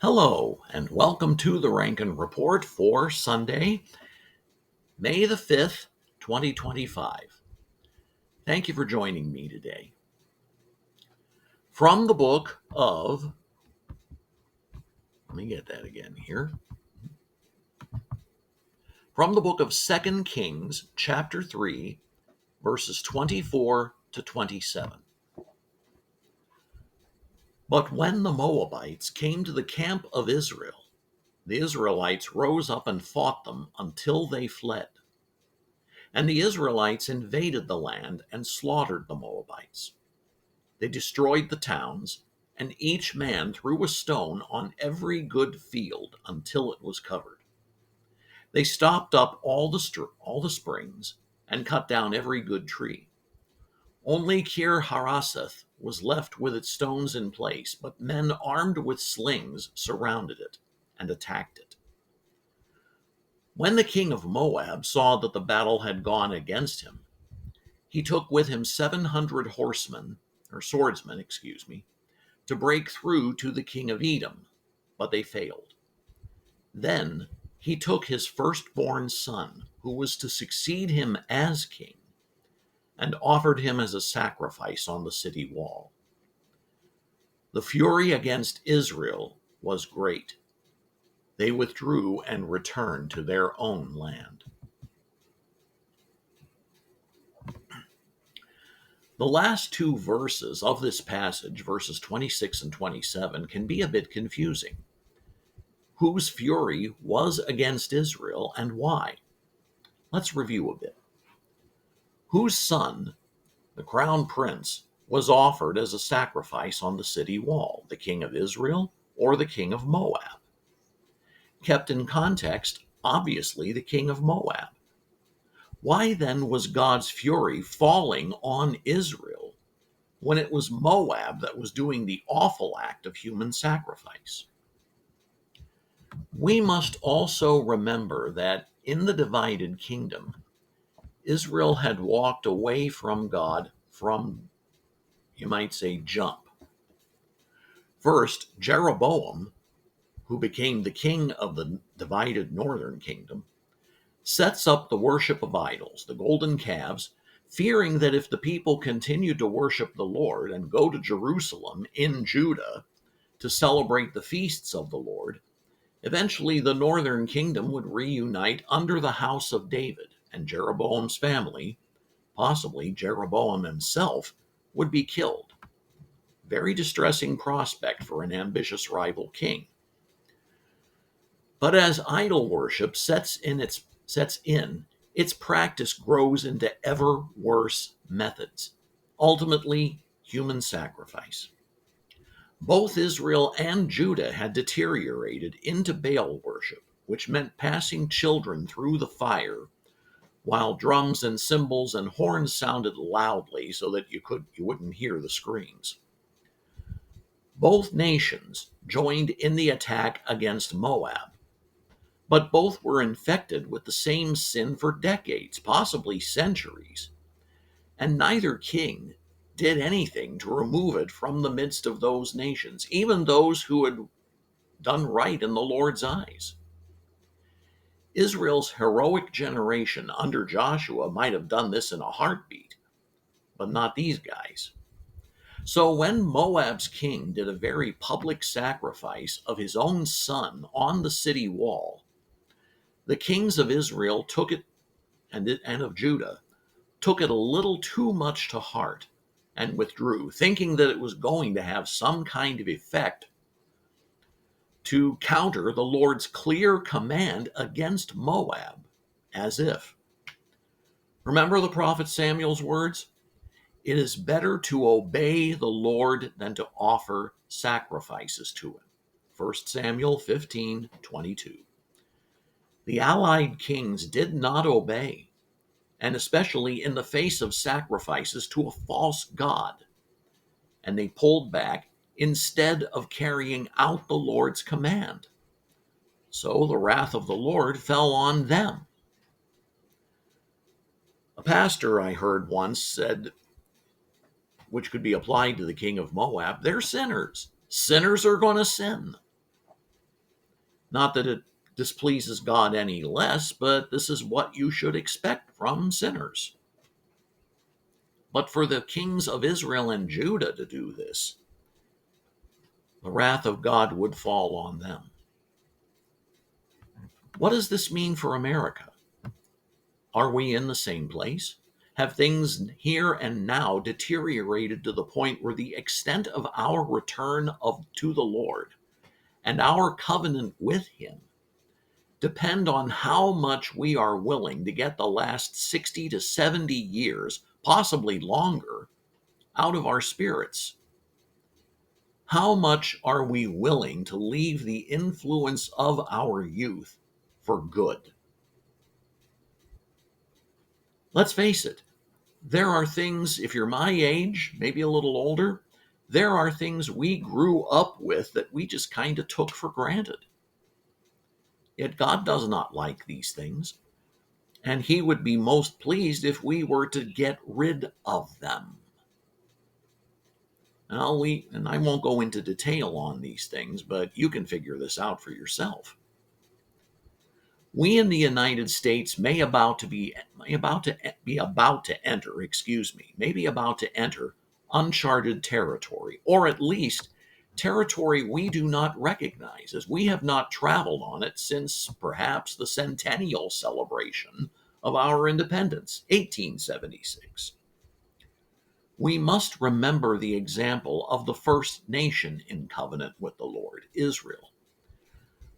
Hello, and welcome to the Rankin Report for Sunday, May the 5th, 2025. Thank you for joining me today. From the book of, let me get that again here. From the book of 2 Kings, chapter 3, verses 24 to 27. But when the Moabites came to the camp of Israel, the Israelites rose up and fought them until they fled. And the Israelites invaded the land and slaughtered the Moabites. They destroyed the towns, and each man threw a stone on every good field until it was covered. They stopped up all the springs and cut down every good tree. Only Kir Haraseth was left with its stones in place, but men armed with slings surrounded it and attacked it. When the king of Moab saw that the battle had gone against him, he took with him 700 swordsmen, to break through to the king of Edom, but they failed. Then he took his firstborn son, who was to succeed him as king, and offered him as a sacrifice on the city wall. The fury against Israel was great. They withdrew and returned to their own land. The last two verses of this passage, verses 26 and 27, can be a bit confusing. Whose fury was against Israel and why? Let's review a bit. Whose son, the crown prince, was offered as a sacrifice on the city wall, the king of Israel or the king of Moab? Kept in context, obviously the king of Moab. Why then was God's fury falling on Israel when it was Moab that was doing the awful act of human sacrifice? We must also remember that in the divided kingdom, Israel had walked away from God from, you might say, jump. First, Jeroboam, who became the king of the divided northern kingdom, sets up the worship of idols, the golden calves, fearing that if the people continued to worship the Lord and go to Jerusalem in Judah to celebrate the feasts of the Lord, eventually the northern kingdom would reunite under the house of David, and Jeroboam's family, possibly Jeroboam himself, would be killed. Very distressing prospect for an ambitious rival king. But as idol worship sets in, its practice grows into ever worse methods, ultimately human sacrifice. Both Israel and Judah had deteriorated into Baal worship, which meant passing children through the fire while drums and cymbals and horns sounded loudly so that you wouldn't hear the screams. Both nations joined in the attack against Moab, but both were infected with the same sin for decades, possibly centuries, and neither king did anything to remove it from the midst of those nations, even those who had done right in the Lord's eyes. Israel's heroic generation under Joshua might have done this in a heartbeat, but not these guys. So when Moab's king did a very public sacrifice of his own son on the city wall, the kings of Israel took it, and of Judah, took it a little too much to heart and withdrew, thinking that it was going to have some kind of effect to counter the Lord's clear command against Moab, as if. Remember the prophet Samuel's words? It is better to obey the Lord than to offer sacrifices to him. 1 Samuel 15:22. The allied kings did not obey, and especially in the face of sacrifices to a false god, and they pulled back instead of carrying out the Lord's command. So the wrath of the Lord fell on them. A pastor I heard once said, which could be applied to the king of Moab, they're sinners. Sinners are going to sin. Not that it displeases God any less, but this is what you should expect from sinners. But for the kings of Israel and Judah to do this, the wrath of God would fall on them. What does this mean for America? Are we in the same place? Have things here and now deteriorated to the point where the extent of our return to the Lord and our covenant with Him depend on how much we are willing to get the last 60 to 70 years, possibly longer, out of our spirits? How much are we willing to leave the influence of our youth for good? Let's face it, there are things, if you're my age, maybe a little older, there are things we grew up with that we just kind of took for granted. Yet God does not like these things, and He would be most pleased if we were to get rid of them. And I won't go into detail on these things, but you can figure this out for yourself. We in the United States may be about to enter uncharted territory, or at least territory we do not recognize, as we have not traveled on it since perhaps the centennial celebration of our independence, 1876. We must remember the example of the first nation in covenant with the Lord, Israel.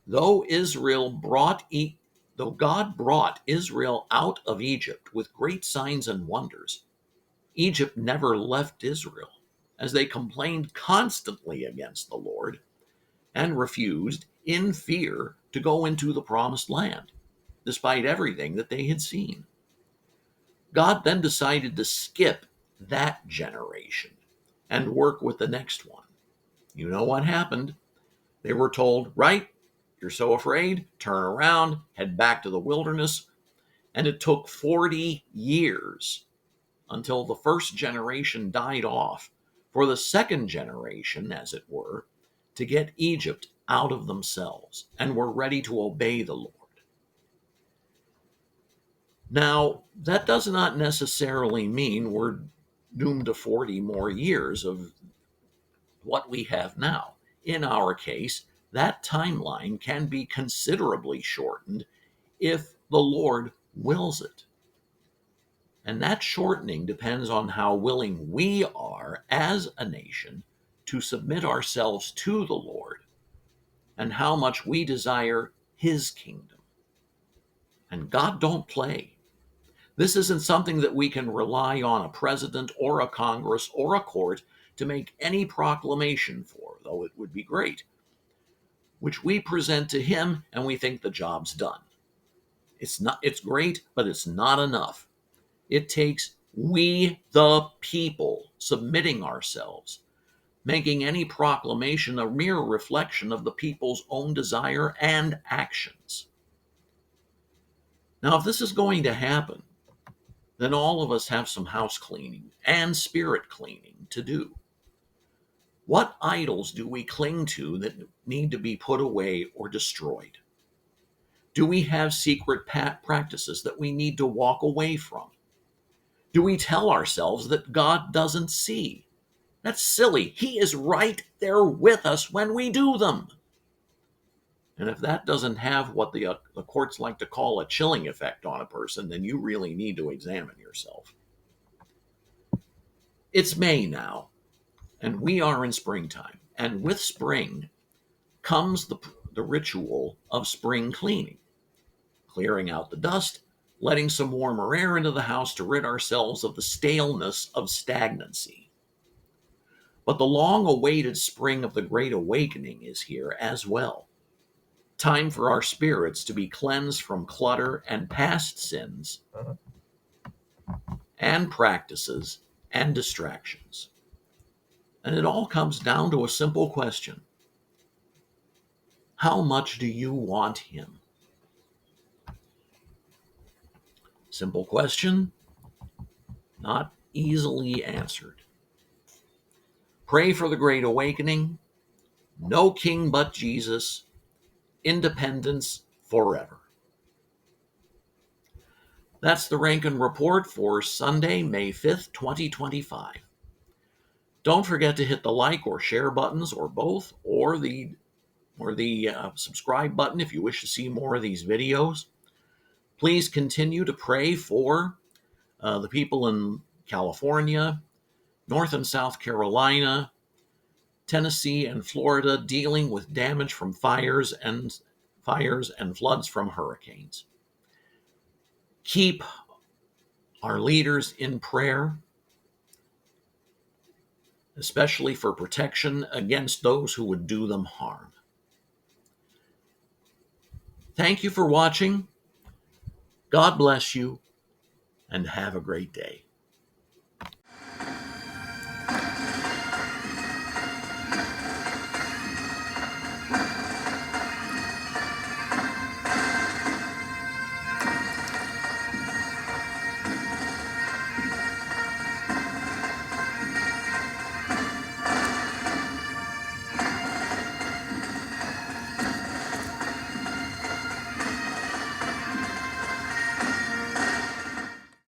Though though God brought Israel out of Egypt with great signs and wonders, Egypt never left Israel, as they complained constantly against the Lord and refused, in fear, to go into the promised land, despite everything that they had seen. God then decided to skip that generation and work with the next one. You know what happened? They were told, right, you're so afraid, turn around, head back to the wilderness. And it took 40 years until the first generation died off for the second generation, as it were, to get Egypt out of themselves and were ready to obey the Lord. Now, that does not necessarily mean we're doomed to 40 more years of what we have now. In our case, that timeline can be considerably shortened if the Lord wills it. And that shortening depends on how willing we are as a nation to submit ourselves to the Lord and how much we desire His kingdom. And God don't play. This isn't something that we can rely on a president or a Congress or a court to make any proclamation for, though it would be great, which we present to Him and we think the job's done. It's great, but it's not enough. It takes we, the people, submitting ourselves, making any proclamation a mere reflection of the people's own desire and actions. Now, if this is going to happen, then all of us have some house cleaning and spirit cleaning to do. What idols do we cling to that need to be put away or destroyed? Do we have secret practices that we need to walk away from? Do we tell ourselves that God doesn't see? That's silly. He is right there with us when we do them. And if that doesn't have what the courts like to call a chilling effect on a person, then you really need to examine yourself. It's May now, and we are in springtime. And with spring comes the ritual of spring cleaning, clearing out the dust, letting some warmer air into the house to rid ourselves of the staleness of stagnancy. But the long-awaited spring of the Great Awakening is here as well. Time for our spirits to be cleansed from clutter and past sins and practices and distractions. And it all comes down to a simple question. How much do you want Him? Simple question, not easily answered. Pray for the Great Awakening. No king but Jesus. independence forever. That's the Rankin Report for Sunday, May 5th, 2025. Don't forget to hit the like or share buttons, or both, or the subscribe button if you wish to see more of these videos. Please continue to pray for the people in California, North and South Carolina, Tennessee, and Florida dealing with damage from fires and floods from hurricanes. Keep our leaders in prayer, especially for protection against those who would do them harm. Thank you for watching. God bless you, and have a great day.